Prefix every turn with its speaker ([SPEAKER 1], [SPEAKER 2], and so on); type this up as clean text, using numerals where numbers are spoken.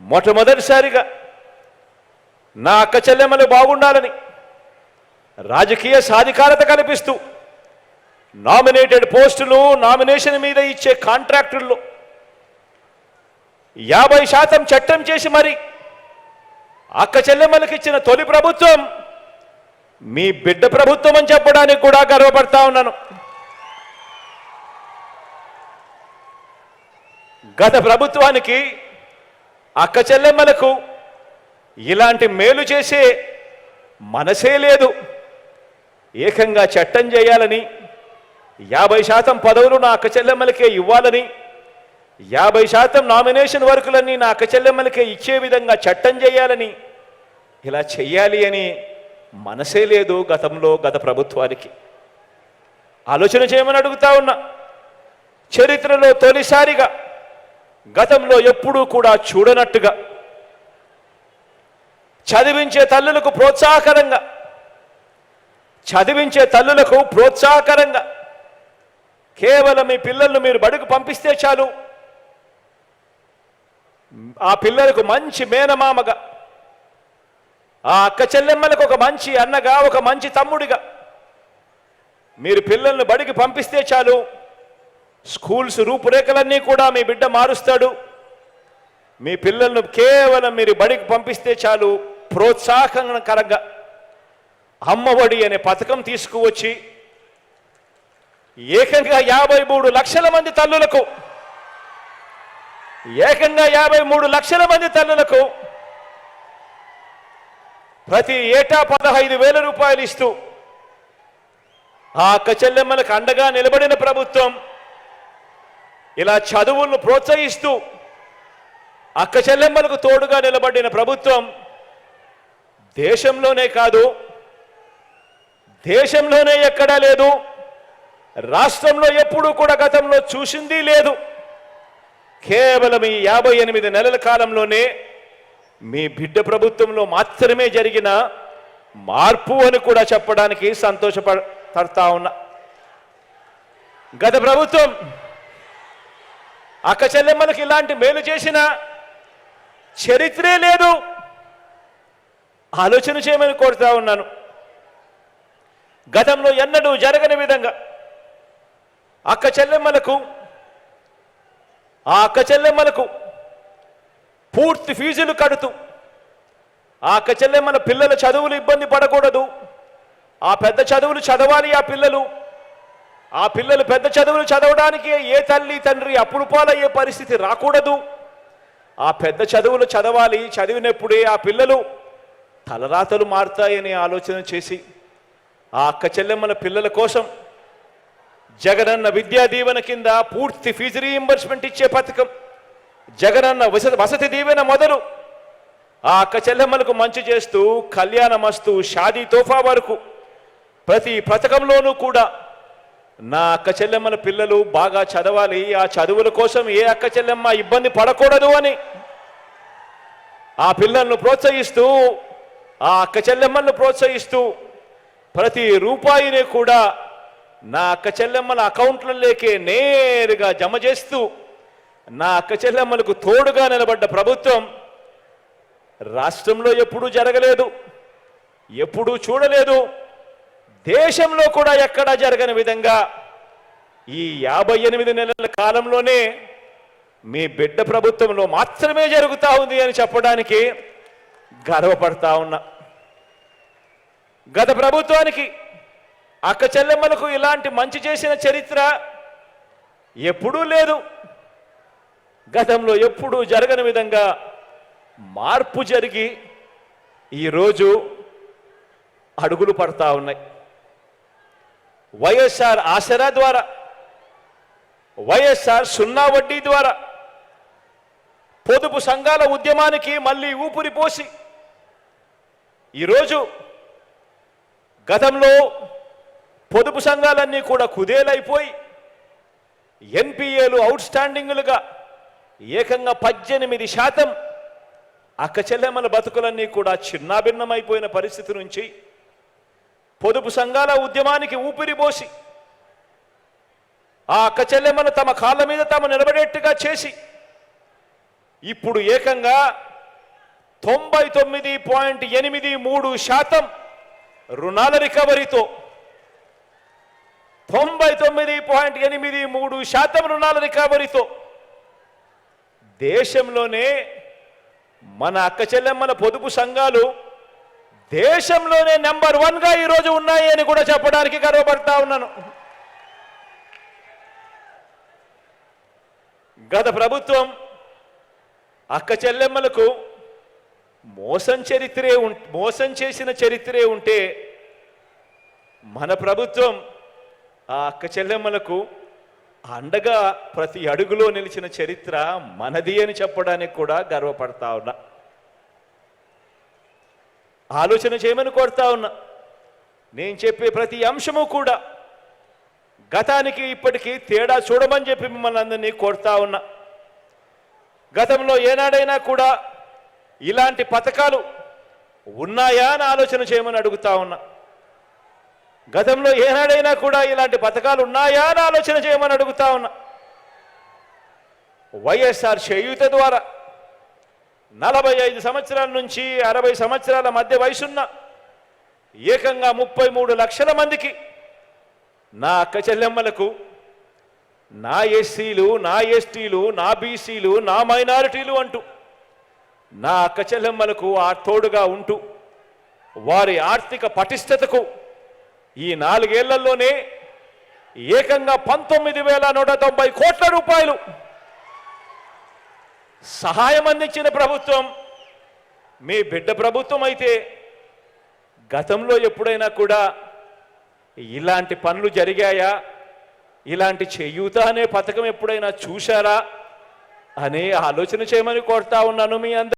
[SPEAKER 1] మొట్టమొదటిసారిగా నా అక్క చెల్లెమ్మలు బాగుండాలని రాజకీయ సాధికారత కల్పిస్తూ నామినేటెడ్ పోస్టులు నామినేషన్ మీద ఇచ్చే కాంట్రాక్టుల్లో 50% చట్టం చేసి మరి అక్క చెల్లెమ్మలకు ఇచ్చిన తొలి ప్రభుత్వం మీ బిడ్డ ప్రభుత్వం అని చెప్పడానికి కూడా గర్వపడతా ఉన్నాను. గత ప్రభుత్వానికి అక్క చెల్లెమ్మలకు ఇలాంటి మేలు చేసే మనసే లేదు. ఏకంగా చట్టం చేయాలని 50% పదవులు నా అక్క చెల్లెమ్మలకే ఇవ్వాలని 50% నామినేషన్ వర్కులన్నీ నా అక్క చెల్లెమ్మలకే ఇచ్చే విధంగా చట్టం చేయాలని ఇలా చెయ్యాలి అని మనసే లేదు గత ప్రభుత్వానికి. ఆలోచన చేయమని అడుగుతా ఉన్నా. చరిత్రలో తొలిసారిగా గతంలో ఎప్పుడూ కూడా చూడనట్టుగా చదివించే తల్లులకు ప్రోత్సాహకరంగా కేవలం మీ పిల్లలను మీరు బడుగు పంపిస్తే చాలు, ఆ పిల్లలకు మంచి మేనమామగా, ఆ అక్క చెల్లెమ్మలకు ఒక మంచి అన్నగా, ఒక మంచి తమ్ముడిగా మీరు పిల్లలను బడికి పంపిస్తే చాలు, స్కూల్స్ రూపురేఖలన్నీ కూడా మీ బిడ్డ మారుస్తాడు. మీ పిల్లలను కేవలం మీరు బడికి పంపిస్తే చాలు ప్రోత్సాహకరంగా అమ్మఒడి అనే పథకం తీసుకువచ్చి ఏకంగా 53 లక్షల మంది తల్లులకు ప్రతి ఏటా 15,000 రూపాయలు ఇస్తూ ఆ అక్క చెల్లెమ్మలకు అండగా నిలబడిన ప్రభుత్వం, ఇలా చదువులను ప్రోత్సహిస్తూ అక్క చెల్లెమ్మలకు తోడుగా నిలబడిన ప్రభుత్వం దేశంలోనే కాదు, దేశంలోనే ఎక్కడా లేదు, రాష్ట్రంలో ఎప్పుడూ కూడా గతంలో చూసింది లేదు. కేవలం ఈ 58 నెలల కాలంలోనే మీ బిడ్డ ప్రభుత్వంలో మాత్రమే జరిగిన మార్పు అని కూడా చెప్పడానికి సంతోషపడతా ఉన్నా. గత ప్రభుత్వం అక్క చెల్లెమ్మలకు ఇలాంటి మేలు చేసిన చరిత్రే లేదు. ఆలోచన చేయమని కోరుతా ఉన్నాను. గతంలో ఎన్నడూ జరగని విధంగా ఆ అక్క చెల్లెమ్మలకు పూర్తి ఫీజులు కడుతూ ఆ అక్క చెల్లెమ్మల పిల్లల చదువులు ఇబ్బంది పడకూడదు, ఆ పెద్ద చదువులు చదవాలి, ఆ పిల్లలు పెద్ద చదువులు చదవడానికి ఏ తల్లి తండ్రి అప్పులు పాలయ్యే పరిస్థితి రాకూడదు, ఆ పెద్ద చదువులు చదవాలి, చదివినప్పుడే ఆ పిల్లలు తలరాతలు మారుతాయని ఆలోచన చేసి ఆ అక్క చెల్లెమ్మల పిల్లల కోసం జగనన్న విద్యా దీవెన కింద పూర్తి ఫీజు రీయింబర్స్మెంట్ ఇచ్చే పథకం, జగనన్న వసతి దీవెన మొదలు ఆ అక్క చెల్లెమ్మలకు మంచి చేస్తూ కళ్యాణమస్తు షాదీ తోఫా వరకు ప్రతి పథకంలోనూ కూడా నా అక్క చెల్లెమ్మల పిల్లలు బాగా చదవాలి, ఆ చదువుల కోసం ఏ అక్క చెల్లెమ్మ ఇబ్బంది పడకూడదు అని ఆ పిల్లలను ప్రోత్సహిస్తూ, ఆ అక్క చెల్లెమ్మలను ప్రోత్సహిస్తూ ప్రతి రూపాయిని కూడా నా అక్క చెల్లెమ్మల అకౌంట్లలోకే నేరుగా జమ చేస్తూ నా అక్క చెల్లెమ్మలకు తోడుగా నిలబడ్డ ప్రభుత్వం రాష్ట్రంలో ఎప్పుడూ జరగలేదు, ఎప్పుడూ చూడలేదు, దేశంలో కూడా ఎక్కడా జరగని విధంగా ఈ 58 నెలల కాలంలోనే మీ బిడ్డ ప్రభుత్వంలో మాత్రమే జరుగుతూ ఉంది అని చెప్పడానికి గర్వపడతా ఉన్నా. గత ప్రభుత్వానికి అక్క చెల్లెమ్మలకు ఇలాంటి మంచి చేసిన చరిత్ర ఎప్పుడూ లేదు. గతంలో ఎప్పుడూ జరగని విధంగా మార్పు జరిగి ఈరోజు అడుగులు పడతా ఉన్నాయి. వైఎస్ఆర్ ఆసరా ద్వారా, వైఎస్ఆర్ సున్నా వడ్డీ ద్వారా పొదుపు సంఘాల ఉద్యమానికి మళ్ళీ ఊపిరి పోసి ఈరోజు గతంలో పొదుపు సంఘాలన్నీ కూడా కుదేలైపోయి ఎన్పిఏలు అవుట్ స్టాండింగ్లుగా ఏకంగా 18% అక్క చెల్లెమ్మల బతుకులన్నీ కూడా చిన్నాభిన్నమైపోయిన పరిస్థితి నుంచి పొదుపు సంఘాల ఉద్యమానికి ఊపిరిపోసి ఆ అక్క చెల్లెమ్మను తమ కాళ్ళ మీద తాము నిలబడేట్టుగా చేసి ఇప్పుడు ఏకంగా 99.83% రుణాల రికవరీతో 99.83% రుణాల రికవరీతో దేశంలోనే మన అక్క చెల్లెమ్మల పొదుపు సంఘాలు దేశంలోనే నెంబర్ 1గా ఈరోజు ఉన్నాయి అని కూడా చెప్పడానికి గర్వపడతా ఉన్నాను. గత ప్రభుత్వం అక్క చెల్లెమ్మలకు మోసం చేసిన చరిత్రే ఉంటే మన ప్రభుత్వం ఆ అక్క చెల్లెమ్మలకు అండగా ప్రతి అడుగులో నిలిచిన చరిత్ర మనది అని చెప్పడానికి కూడా గర్వపడతా ఉన్నా. ఆలోచన చేయమని కోరుతా ఉన్నా. నేను చెప్పే ప్రతి అంశము కూడా గతానికి ఇప్పటికీ తేడా చూడమని చెప్పి మిమ్మల్ని అందరినీ కోరుతా ఉన్నా. గతంలో ఏనాడైనా కూడా ఇలాంటి పథకాలు ఉన్నాయా అని ఆలోచన చేయమని అడుగుతా ఉన్నా. గతంలో ఏనాడైనా కూడా ఇలాంటి పథకాలు ఉన్నాయా అని ఆలోచన చేయమని అడుగుతా ఉన్నా. వైఎస్ఆర్ చేయూత ద్వారా 45 సంవత్సరాల నుంచి 60 సంవత్సరాల మధ్య వయసున్న ఏకంగా 33 లక్షల మందికి నా అక్క చెల్లెమ్మలకు, నా ఎస్సీలు, నా ఎస్టీలు, నా బీసీలు, నా మైనారిటీలు అంటూ నా అక్క చెల్లెమ్మలకు తోడుగా ఉంటూ వారి ఆర్థిక పటిష్టతకు ఈ 4 ఏళ్లలోనే ఏకంగా 19,190 కోట్ల రూపాయలు సహాయం అందించిన ప్రభుత్వం మీ బిడ్డ ప్రభుత్వం అయితే గతంలో ఎప్పుడైనా కూడా ఇలాంటి పనులు జరిగాయా, ఇలాంటి చేయూత అనే పథకం ఎప్పుడైనా చూశారా అనే ఆలోచన చేయమని కోరుతా ఉన్నాను మీ అందరూ.